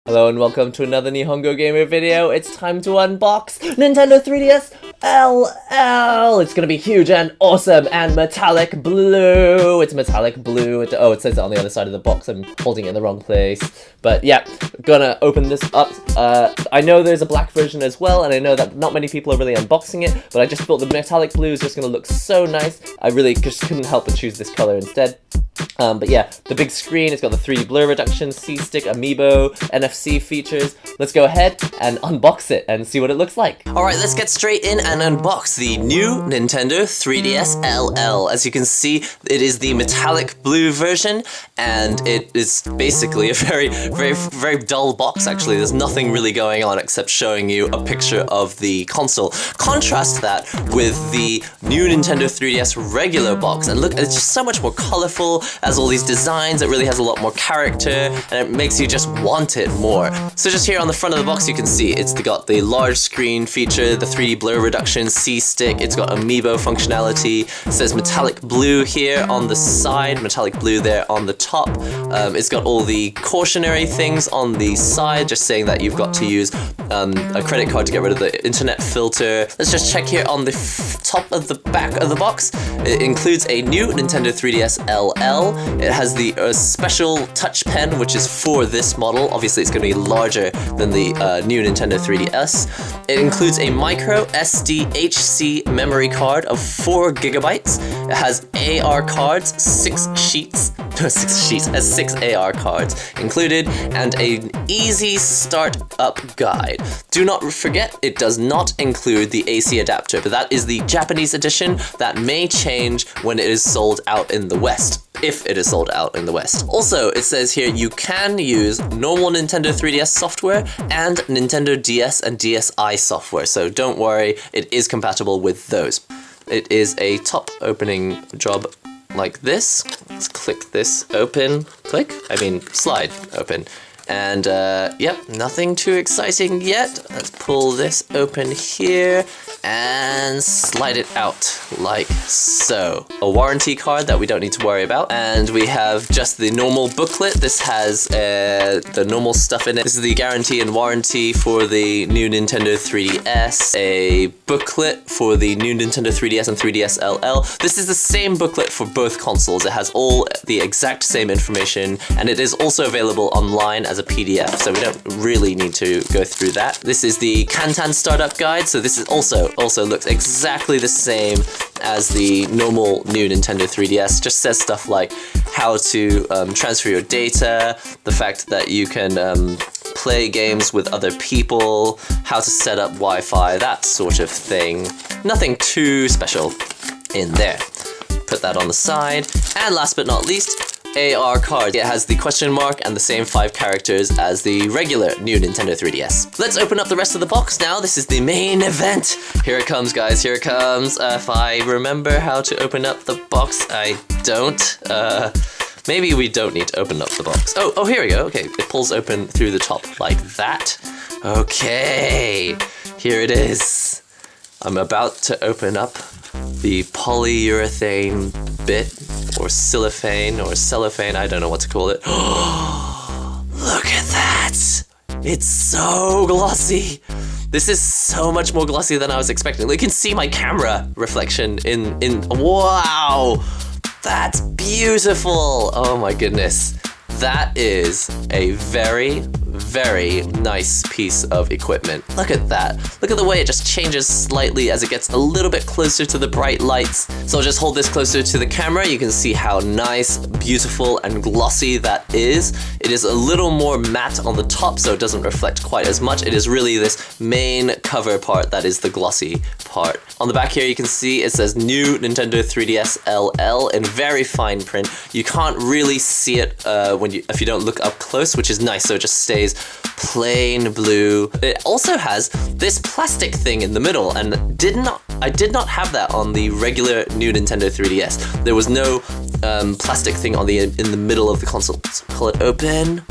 Hello and welcome to another Nihongo Gamer video. It's time to unbox Nintendo 3DS LL. It's gonna be huge and awesome and metallic blue. It's metallic blue. Oh, it says it on the other side of the box. I'm holding it in the wrong place. But yeah, gonna open this up. I know there's a black version as well, and I know that not many people are really unboxing it, but I just thought the metallic blue is just gonna look so nice. I really just couldn't help but choose this color instead. But yeah, the big screen, it's got the 3D blur reduction, C-Stick, Amiibo, NFC features. Let's go ahead and unbox it and see what it looks like. Alright, let's get straight in and unbox the new Nintendo 3DS LL. As you can see, it is the metallic blue version, and it is basically a very dull box actually. There's nothing really going on except showing you a picture of the console. Contrast that with the new Nintendo 3DS regular box, and look, it's just so much more colorful. Has all these designs, it really has a lot more character, and it makes you just want it more. So just here on the front of the box you can see it's got the large screen feature, the 3D blur reduction, C-Stick, it's got Amiibo functionality, it says metallic blue here on the side, metallic blue there on the top. It's got all the cautionary things on the side, just saying that you've got to use a credit card to get rid of the internet filter. Let's just check here on the top of the back of the box. It includes a new Nintendo 3DS LL. It has the special touch pen, which is for this model. Obviously, it's going to be larger than the new Nintendo 3DS. It includes a micro SDHC memory card of 4 gigabytes. It has AR cards, 6 sheets. No, 6 sheets. It has 6 AR cards included, and an easy start-up guide. Do not forget, it does not include the AC adapter, but that is the Japanese edition. That may change when it is sold out in the West. If it is sold out in the West. Also, it says here you can use normal Nintendo 3DS software and Nintendo DS and DSi software, so don't worry, it is compatible with those. It is a top opening job like this. Let's click this open. Slide open. And yep, nothing too exciting yet. Let's pull this open here and slide it out like so. A warranty card that we don't need to worry about. And we have just the normal booklet. This has the normal stuff in it. This is the guarantee and warranty for the new Nintendo 3DS. A booklet for the new Nintendo 3DS and 3DS LL. This is the same booklet for both consoles. It has all the exact same information, and it is also available online as a PDF, so we don't really need to go through that. This is the Kantan startup guide, so this is also looks exactly the same as the normal new Nintendo 3DS. Just says stuff like how to transfer your data, the fact that you can play games with other people, how to set up Wi-Fi, that sort of thing. Nothing too special in there. Put that on the side. And last but not least, AR card. It has the question mark and the same 5 characters as the regular new Nintendo 3DS. Let's open up the rest of the box now. This is the main event. Here it comes, guys. Here it comes. If I remember how to open up the box, I don't. Maybe we don't need to open up the box. Oh, here we go. Okay, it pulls open through the top like that. Okay, here it is. I'm about to open up the polyurethane bit, or cellophane, I don't know what to call it. Look at that! It's so glossy! This is so much more glossy than I was expecting. You can see my camera reflection in wow! That's beautiful! Oh my goodness. That is a very nice piece of equipment. Look at that. Look at the way it just changes slightly as it gets a little bit closer to the bright lights. So I'll just hold this closer to the camera. You can see how nice, beautiful, and glossy that is. It is a little more matte on the top, so it doesn't reflect quite as much. It is really this main cover part that is the glossy part. On the back here you can see it says new Nintendo 3DS LL in very fine print. You can't really see it if you don't look up close, which is nice, so it just stays plain blue. It also has this plastic thing in the middle, and I did not have that on the regular new Nintendo 3DS. There was no plastic thing in the middle of the console. Let's pull it open.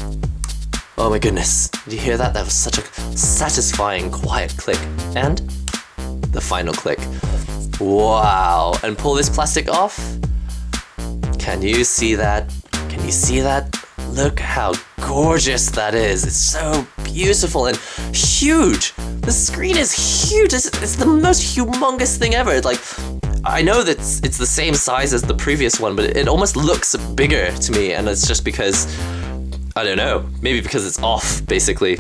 Oh my goodness, did you hear that? That was such a satisfying quiet click. And the final click. Wow, and pull this plastic off. Can you see that? Can you see that? Look how gorgeous that is. It's so beautiful and huge. The screen is huge. It's the most humongous thing ever. Like, I know that it's the same size as the previous one, but it almost looks bigger to me, and it's just because, I don't know, maybe because it's off, basically.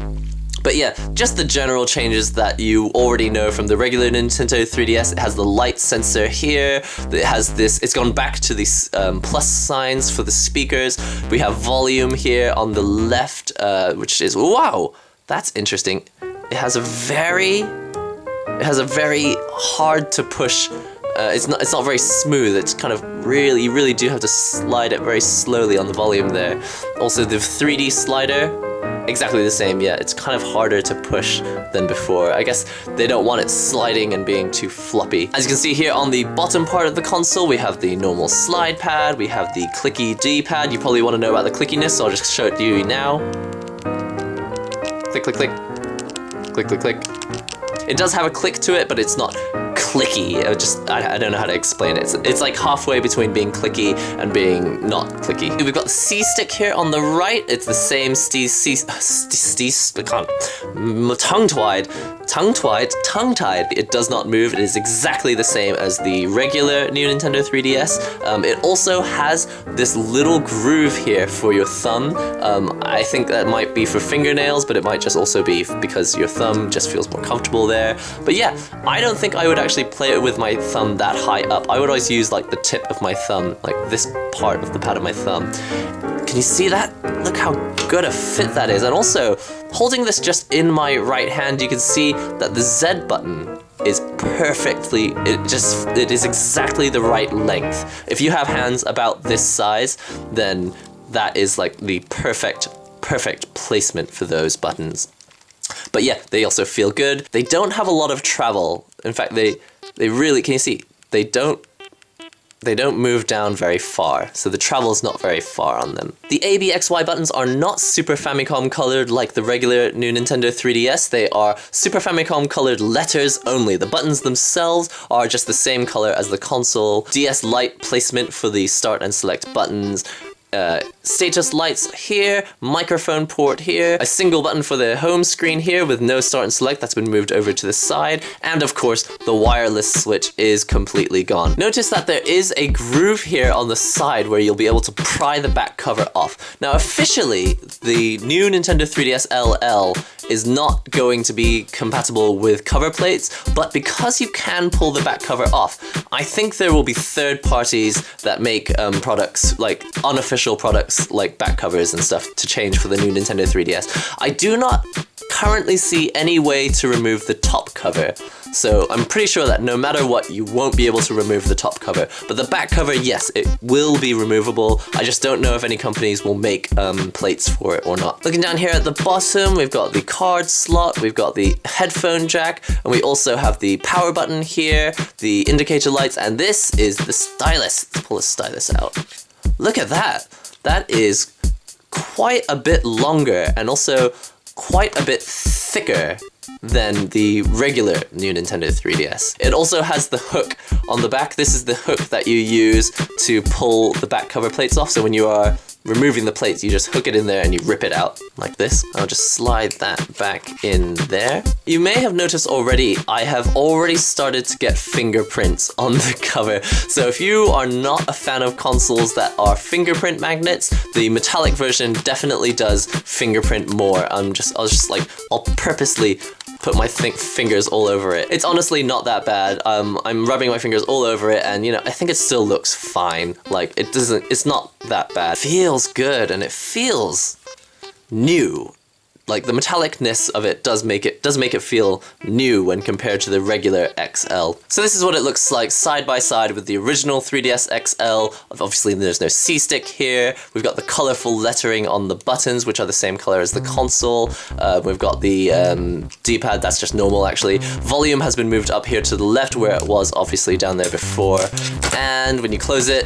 But yeah, just the general changes that you already know from the regular Nintendo 3DS. It has the light sensor here. It has this, it's gone back to these plus signs for the speakers. We have volume here on the left, which is, wow, that's interesting. It has a very hard to push, it's not very smooth. It's kind of really, you really do have to slide it very slowly on the volume there. Also the 3D slider, exactly the same, yeah. It's kind of harder to push than before. I guess they don't want it sliding and being too floppy. As you can see here on the bottom part of the console, we have the normal slide pad, we have the clicky D-pad. You probably want to know about the clickiness, so I'll just show it to you now. Click, click, click. Click, click, click. It does have a click to it, but it's not clicky. I don't know how to explain it. It's like halfway between being clicky and being not clicky. We've got the C stick here on the right. It's the same tongue-tied. It does not move. It is exactly the same as the regular new Nintendo 3DS. It also has this little groove here for your thumb. I think that might be for fingernails, but it might just also be because your thumb just feels more comfortable there. But yeah, I don't think I would actually play it with my thumb that high up. I would always use like the tip of my thumb, like this part of the pad of my thumb. Can you see that? Look how good a fit that is. And also, holding this just in my right hand, you can see that the Z button is perfectly, it is exactly the right length. If you have hands about this size, then that is like the perfect placement for those buttons. But yeah, they also feel good. They don't have a lot of travel. In fact, they really, can you see? They don't move down very far, so the travel's not very far on them. The A, B, X, Y buttons are not Super Famicom colored like the regular new Nintendo 3DS. They are Super Famicom colored letters only. The buttons themselves are just the same color as the console. DS Lite placement for the start and select buttons. Status lights here, microphone port here, a single button for the home screen here with no start and select, that's been moved over to the side, and of course the wireless switch is completely gone. Notice that there is a groove here on the side where you'll be able to pry the back cover off. Now officially, the new Nintendo 3DS LL is not going to be compatible with cover plates, but because you can pull the back cover off, I think there will be third parties that make products, like unofficial products like back covers and stuff to change for the new Nintendo 3DS. I do not currently see any way to remove the top cover, so I'm pretty sure that no matter what, you won't be able to remove the top cover. But the back cover, yes, it will be removable. I just don't know if any companies will make plates for it or not. Looking down here at the bottom, we've got the card slot, we've got the headphone jack, and we also have the power button here, the indicator lights, and this is the stylus. Let's pull the stylus out. Look at that. That is quite a bit longer and also quite a bit thicker than the regular new Nintendo 3DS. It also has the hook on the back. This is the hook that you use to pull the back cover plates off. So when you are removing the plates, you just hook it in there and you rip it out like this. I'll just slide that back in there. You may have noticed already, I have already started to get fingerprints on the cover. So if you are not a fan of consoles that are fingerprint magnets, the metallic version definitely does fingerprint more. I'll purposely put my fingers all over it. It's honestly not that bad. I'm rubbing my fingers all over it, and you know, I think it still looks fine. Like, it's not that bad. It feels good, and it feels new. Like, the metallicness of it does make it feel new when compared to the regular XL. So this is what it looks like side by side with the original 3DS XL. Obviously there's no C-stick here. We've got the colorful lettering on the buttons, which are the same color as the console. We've got the D-pad, that's just normal actually. Volume has been moved up here to the left where it was obviously down there before. And when you close it,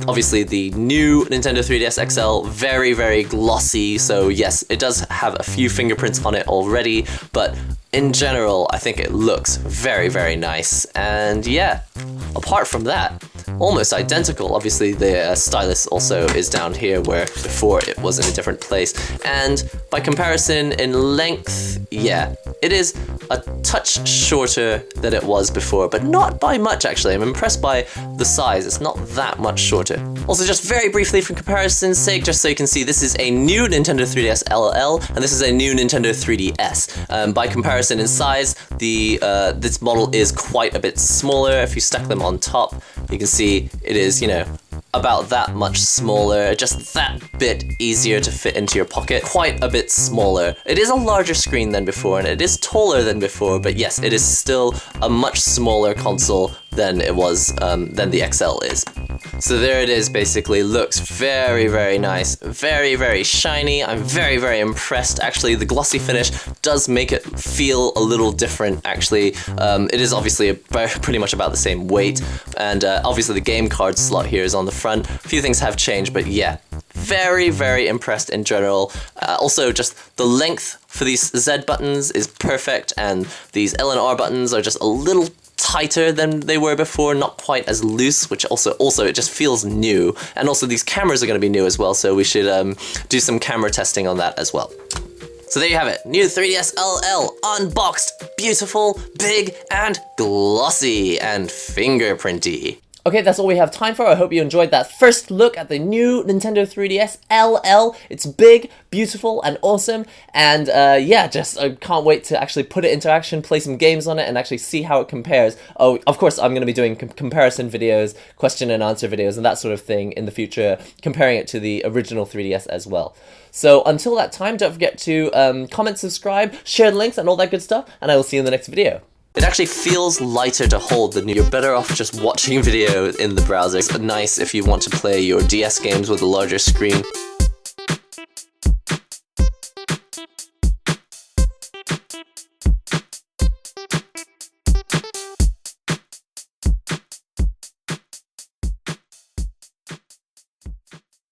obviously the new Nintendo 3DS XL, very, very glossy, so yes, it does have a few fingerprints on it already, but in general, I think it looks very, very nice. And yeah, apart from that, almost identical. Obviously the stylus also is down here where before it was in a different place. And by comparison in length, yeah, it is a touch shorter than it was before, but not by much actually. I'm impressed by the size, it's not that much shorter. Also, just very briefly for comparison's sake, just so you can see, this is a new Nintendo 3DS LL, and this is a new Nintendo 3DS. By comparison in size, this model is quite a bit smaller. If you stack them on top, you can see it is, you know, about that much smaller, just that bit easier to fit into your pocket, quite a bit smaller. It is a larger screen than before, and it is taller than before, but yes, it is still a much smaller console than it was, than the XL is. So there it is, basically. Looks very, very nice, very, very shiny. I'm very, very impressed. Actually, the glossy finish does make it feel a little different, actually. It is obviously pretty much about the same weight, and obviously the game card slot here is on the front. A few things have changed, but yeah, very, very impressed in general. Also, just the length for these Z buttons is perfect, and these L and R buttons are just a little tighter than they were before, not quite as loose, which also it just feels new. And also these cameras are going to be new as well, so we should do some camera testing on that as well. So there you have it, new 3DS LL, unboxed, beautiful, big, and glossy, and fingerprinty. Okay, that's all we have time for. I hope you enjoyed that first look at the new Nintendo 3DS LL. It's big, beautiful, and awesome. And yeah, just I can't wait to actually put it into action, play some games on it, and actually see how it compares. Oh, of course, I'm going to be doing comparison videos, question and answer videos, and that sort of thing in the future, comparing it to the original 3DS as well. So until that time, don't forget to comment, subscribe, share the links, and all that good stuff, and I will see you in the next video. It actually feels lighter to hold than you're better off just watching video in the browser. It's nice if you want to play your DS games with a larger screen.